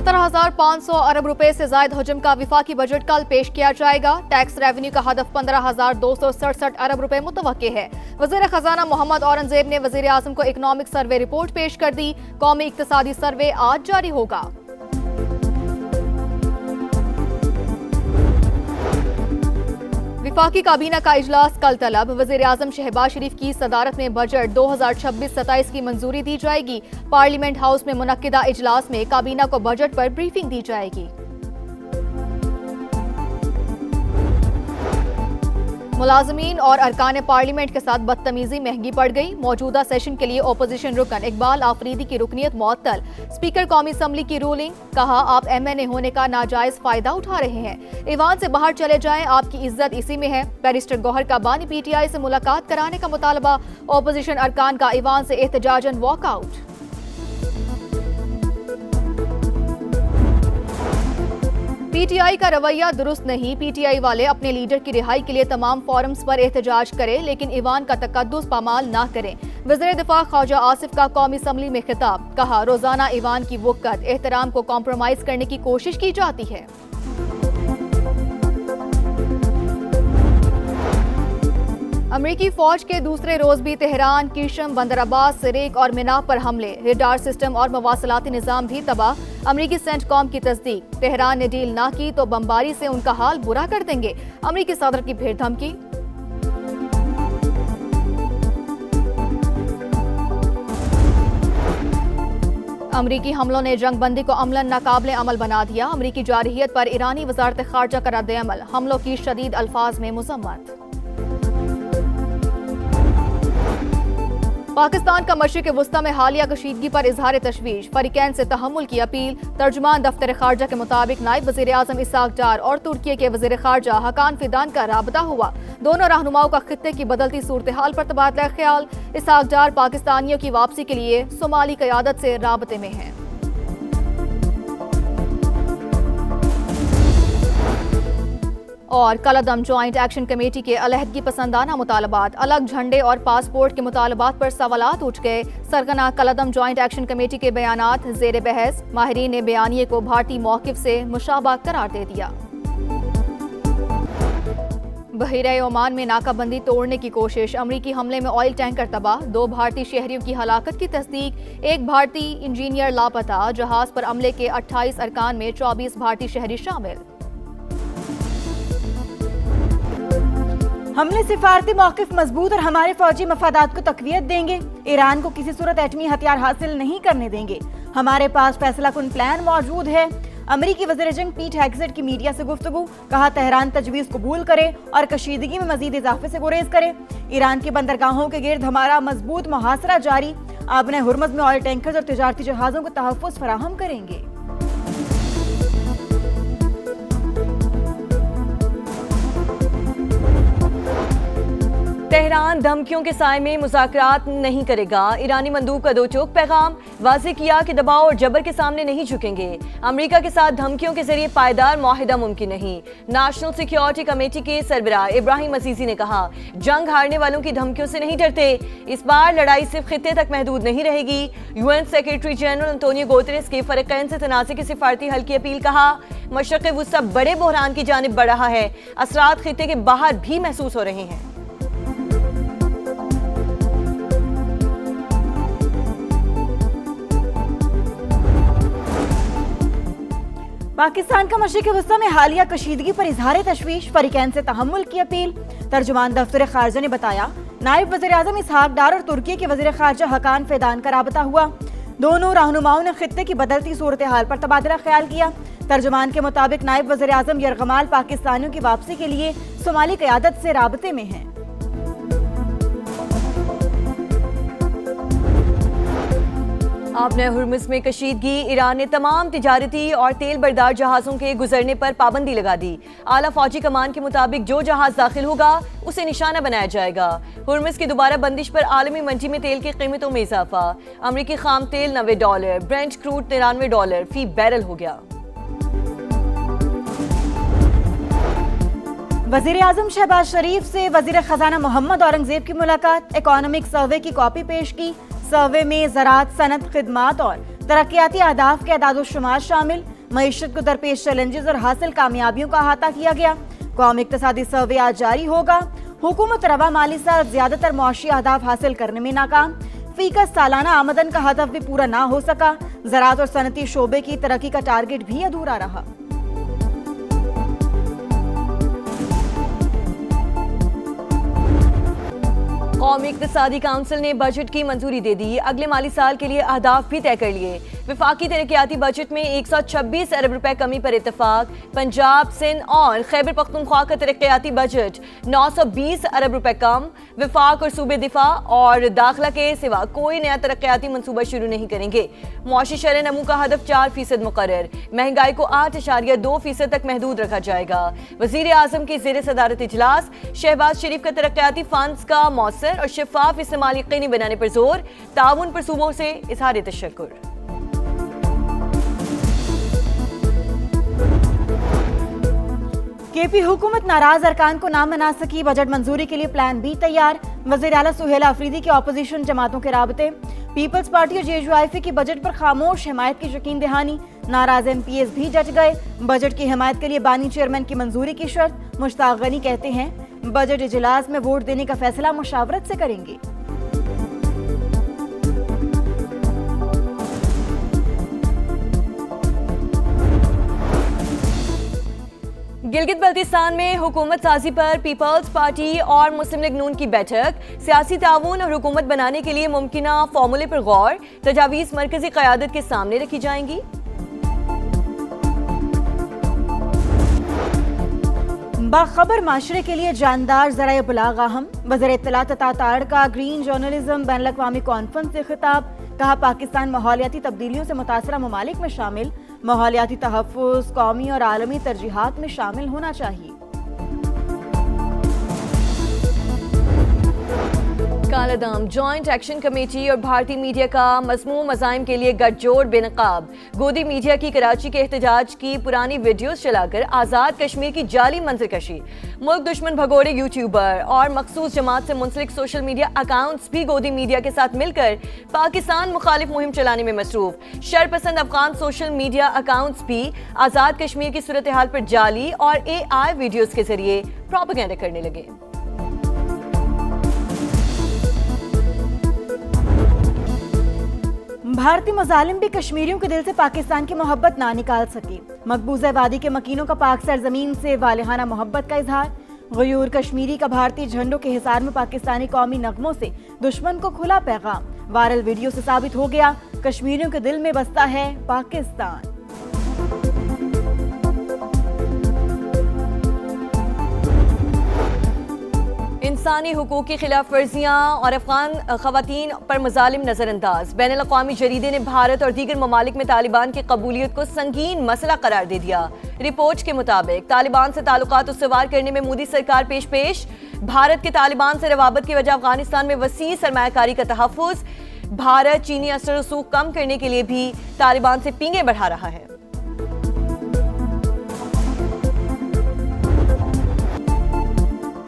17,500 अरब रुपए से जायद हजम का विफाकी बजट कल पेश किया जाएगा। टैक्स रेवेन्यू का हदफ 15,267 अरब रुपए मुतवक्के है। वज़ीर खजाना मोहम्मद औरंगजेब ने वज़ीर आज़म को इकनॉमिक सर्वे रिपोर्ट पेश कर दी। कौमी इक्तिसादी सर्वे आज जारी होगा। विफाकी काबीना का इजलास कल तलब। वज़ीर आज़म शहबाज शरीफ की सदारत में बजट 2026-27 की मंजूरी दी जाएगी। पार्लियामेंट हाउस में मुनक्किदा इजलास में काबीना को बजट पर ब्रीफिंग दी जाएगी। मुलाजमीन और अरकान पार्लियामेंट के साथ बदतमीजी महंगी पड़ गई। मौजूदा सेशन के लिए ओपोजिशन रुकन इकबाल आफरीदी की रुकनियत मुअत्तल। स्पीकर कौमी असम्बली की रूलिंग, कहा आप MNA होने का नाजायज फायदा उठा रहे हैं। ईवान से बाहर चले जाएं, आपकी इज्जत इसी में है। बैरिस्टर गौहर का बानी PTI से मुलाकात कराने का मुतालबा। ओपोजिशन अरकान का ईवान से एहतजाजन वॉकआउट। PTI का रवैया दुरुस्त नहीं। PTI वाले अपने लीडर की रिहाई के लिए तमाम फोरम्स पर एहतजाज करें, लेकिन ईवान का तकद्दुस पामाल ना करें। वज़ीर दिफा ख्वाजा आसिफ का कौमी असम्बली में खिताब, कहा रोजाना ईवान की वक़्त एहतराम को कॉम्प्रोमाइज करने की कोशिश की जाती है। अमरीकी फौज के दूसरे रोज भी तेहरान, कीशम, बंदराबाद, सिरेक और मिनाब पर हमले। रडार सिस्टम और मवासलाती निज़ाम भी तबाह। अमरीकी सेंटकॉम की तस्दीक, तेहरान ने डील ना की तो बमबारी से उनका हाल बुरा कर देंगे। अमरीकी सदर की फिर धमकी। अमरीकी हमलों ने जंगबंदी को अमलन नाकाबिले अमल बना दिया। अमरीकी जारहियत पर ईरानी वजारत खारजा का रद्द-ए-अमल। हमलों की शदीद अल्फाज में मुज़म्मत। पाकिस्तान का मशरिक़ वुस्ता में हालिया कशीदगी पर इजहार तशवीश। फरीकैन से तहम्मुल की अपील। तर्जुमान दफ्तर खारजा के मुताबिक नायब वज़ीर आज़म इसाक डार और तुर्की के वज़ीर खारजा हकान फिदान का राबता हुआ। दोनों रहनुमाओं का खित्ते की बदलती सूरत हाल पर तबादला ख्याल। इसाक डार पाकिस्तानियों की वापसी के लिए सोमाली क़यादत से राबते में हैं। और कलअदम जॉइंट एक्शन कमेटी के अलहदगी पसंदाना मुतालबात। अलग झंडे और पासपोर्ट के मुतालबात पर सवालात उठ गए। सरगना कलअदम जॉइंट एक्शन कमेटी के बयानात ज़ेर बहस। माहिरीन ने बयानिए को भारतीय मौक़िफ़ से मुशाबा करार दे दिया। बहरीन ओमान में नाकाबंदी तोड़ने की कोशिश। अमरीकी हमले में ऑयल टैंकर तबाह। 2 भारतीय शहरियों की हलाकत की तस्दीक। 1 भारतीय इंजीनियर लापता। जहाज पर अमले के 28 अरकान में 24 भारतीय शहरी शामिल। हमने सिफारती मौक़िफ़ मजबूत और हमारे फौजी मफादात को तक़वियत देंगे। ईरान को किसी सूरत एटमी हथियार हासिल नहीं करने देंगे। हमारे पास फैसला कुन प्लान मौजूद है। अमरीकी वज़ीर जंग पीट हेग्सेट की मीडिया से गुफ्तगू, कहा तेहरान तजवीज़ कबूल करे और कशीदगी में मजीद इजाफे से गुरेज करे। ईरान की बंदरगाहों के गिर्द हमारा मजबूत मुहासरा जारी। आपने हुर्मुज़ में ऑयल टैंकर्स और तिजारती जहाज़ों को तहफ़्फ़ुज़ फराहम करेंगे। तेहरान धमकियों के साए में मुज़ाकरात नहीं करेगा। ईरानी मंदूब का 2 टोक पैगाम, वाज़ेह किया कि दबाव और जबर के सामने नहीं झुकेंगे। अमेरिका के साथ धमकियों के जरिए पायदार मुआहिदा मुमकिन नहीं। नेशनल सिक्योरिटी कमेटी के सरबराह इब्राहिम अजीजी ने कहा, जंग हारने वालों की धमकियों से नहीं डरते। इस बार लड़ाई सिर्फ खित्ते तक महदूद नहीं रहेगी। UN secretary general Antonio Guterres के फरीकैन से तनाज़े की सिफारती हल की अपील, कहा मशरिक़ वुस्ता बड़े बहरान की जानिब बढ़ रहा है। असरात खित्ते के बाहर भी महसूस हो रहे हैं। पाकिस्तान का मशरिक़ वुस्ता में हालिया कशीदगी पर इजहार तशवीश। फरीकैन से तहम्मुल की अपील। तर्जुमान दफ्तर खारजा ने बताया, नायब वज़ीर आज़म इसहाक डार और तुर्की के वज़ीर खारजा हकान फिदान का राबता हुआ। दोनों रहनुमाओं ने खित्ते की बदलती सूरत हाल पर तबादला ख्याल किया। तर्जुमान के मुताबिक नायब वज़ीर आज़म यरगमाल पाकिस्तानियों की वापसी के लिए सोमाली क़यादत से राबते में हैं। आपने हुर्मुज़ में कशीदगी। ईरान ने तमाम तिजारती और तेल बरदार जहाज़ों के गुजरने पर पाबंदी लगा दी। आला फौजी कमान के मुताबिक जो जहाज़ दाखिल होगा उसे निशाना बनाया जाएगा। हुर्मुज़ की दोबारा बंदिश पर आलमी मंडी में तेल की कीमतों में इजाफा। अमरीकी खाम तेल $90, ब्रेंट क्रूड $93 फी बैरल हो गया। वज़ीर आज़म शहबाज शरीफ से वज़ीर खजाना मोहम्मद औरंगजेब की मुलाकात। इकोनॉमिक सर्वे की कॉपी पेश की। सर्वे में ज़राअत, सनत, खिदमात और तरक्याती अहदाफ के अदाद-ओ-शुमार शामिल। मईशत को दरपेश चैलेंजेस और हासिल कामयाबियों का अहाता किया गया। कौमी इक्तिसादी सर्वे आज जारी होगा। हुकूमत रवा माली साल ज्यादातर मुआशी अहदाफ हासिल करने में नाकाम। फीका सालाना आमदन का हदफ भी पूरा ना हो सका। ज़राअत और सनती शोबे की तरक्की का टारगेट भी अधूरा रहा। कौमी इक्तिसादी काउंसिल ने बजट की मंजूरी दे दी। अगले माली साल के लिए अहदाफ भी तय कर लिए। विफाकी तरक्याती बजट में 126 अरब रुपए कमी पर इत्तेफाक। पंजाब, सिंध और खैबर पख्तूनख्वा का तरक्याती बजट 920 अरब रुपए कम। विफाक और सूबे दिफा और दाखिला के सिवा कोई नया तरक्याती मनसूबा शुरू नहीं करेंगे। मुआशी शरह नमू का हदफ 4% मुकर्रर। महंगाई को 8.2% तक महदूद रखा जाएगा। वजीर आजम की ज़ेर सदारत इजलास। शहबाज शरीफ का तरक्याती फंड्स का मौसर और शफाफ इस्तेमाल यकीनी बनाने पर जोर। ताउन पर सूबों से इजहार तशक्कुर। केपी हुकूमत नाराज अरकान को ना मना सकी। बजट मंजूरी के लिए प्लान बी तैयार। वज़ीर आला सुहेला अफरीदी के ऑपोजिशन जमातों के राबते। पीपल्स पार्टी और JUIF की बजट पर खामोश हिमायत की यकीन दहानी। नाराज MPs भी डट गए। बजट की हिमायत के लिए बानी चेयरमैन की मंजूरी की शर्त। मुश्ताक गनी कहते हैं बजट इजलास में वोट देने का फैसला मुशावरत से करेंगे। गिलगित बल्तिस्तान में हुकूमत साजी पर पीपल्स पार्टी और मुस्लिम लीग नून की बैठक। सियासी ताउन और हुकूमत बनाने के लिए मुमकिना फॉर्मूले पर गौर। तजावीज़ मरकजी क़यादत के सामने रखी जाएंगी। बाखबर माशरे के लिए जानदार ज़राए इब्लाग अहम। वज़ीर इत्तलात ताड़ का ग्रीन जर्नलिज्म बैनुल अक़वामी कॉन्फ्रेंस से खिताब। कहा पाकिस्तान माहौलियाती तब्दीलियों से मुतासरा ममालिक में शामिल। माहौलियाती तहफ़्फ़ुज़ कौमी और आलमी तरजीहात में शामिल होना चाहिए। कालादाम जॉइंट एक्शन कमेटी और भारतीय मीडिया का मज़मूम मज़ाइम के लिए गठजोड़ बेनकाब। गोदी मीडिया की कराची के एहतजाज की पुरानी वीडियोस चलाकर आज़ाद कश्मीर की जाली मंजरकशी। मुल्क दुश्मन भगोड़े यूट्यूबर और मखसूस जमात से मुंसलिक सोशल मीडिया अकाउंट्स भी गोदी मीडिया के साथ मिलकर पाकिस्तान मुखालिफ मुहिम चलाने में मसरूफ। शरपसंद अफगान सोशल मीडिया अकाउंट्स भी आज़ाद कश्मीर की सूरत हाल पर जाली और AI वीडियोस के जरिए प्रोपेगेंडा करने लगे। भारतीय मुजालिम भी कश्मीरियों के दिल से पाकिस्तान की मोहब्बत ना निकाल सके। मकबूजा वादी के मकीनों का पाक सरजमीन से वालिहाना मोहब्बत का इजहार। गयूर कश्मीरी का भारतीय झंडों के हिसार में पाकिस्तानी कौमी नगमों से दुश्मन को खुला पैगाम। वायरल वीडियो से साबित हो गया कश्मीरियों के दिल में बसता है पाकिस्तान। इंसानी हुकूक की खिलाफ वर्जियाँ और अफगान खवातीन पर मजालिम नजरअंदाज। बैनुल अक़वामी जरीदे ने भारत और दीगर ममालिक में तालिबान की कबूलियत को संगीन मसला करार दे दिया। रिपोर्ट के मुताबिक तालिबान से ताल्लुकात उसवार करने में मोदी सरकार पेश। भारत के तालिबान से रवाबत की वजह अफगानिस्तान में वसी सरमायाकारी का तहफ़्फ़ुज़। भारत चीनी असर रसूख कम करने के लिए भी तालिबान से पींगे बढ़ा रहा है।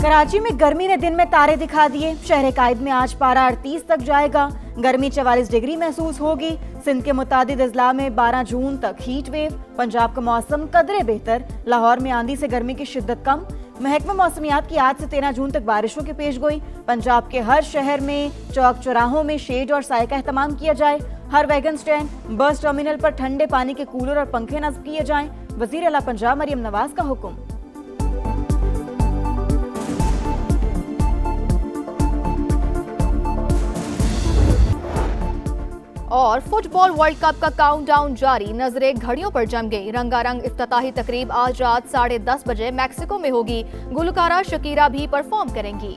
कराची में गर्मी ने दिन में तारे दिखा दिए। शहर कायद में आज पारा 38 तक जाएगा। गर्मी 44 डिग्री महसूस होगी। सिंध के मुतादिद अजला में 12 जून तक हीट वेव। पंजाब का मौसम कदरे बेहतर। लाहौर में आंधी से गर्मी की शिद्दत कम। महकमा मौसमियात की आज से 13 जून तक बारिशों की पेशगोई। पंजाब के हर शहर में चौक चौराहों में शेड और साय का एहतमाम किया जाए। हर वैगन स्टैंड, बस टर्मिनल पर ठंडे पानी के कूलर और पंखे नस्ब किए जाएं। वजीर आला पंजाब मरियम नवाज का हुक्म। और फुटबॉल वर्ल्ड कप का काउंटडाउन जारी। नजरें घड़ियों पर जम गई। रंगारंग इफ्तिताही तकरीब आज रात 10:30 बजे मैक्सिको में होगी। गुलकारा शकीरा भी परफॉर्म करेंगी।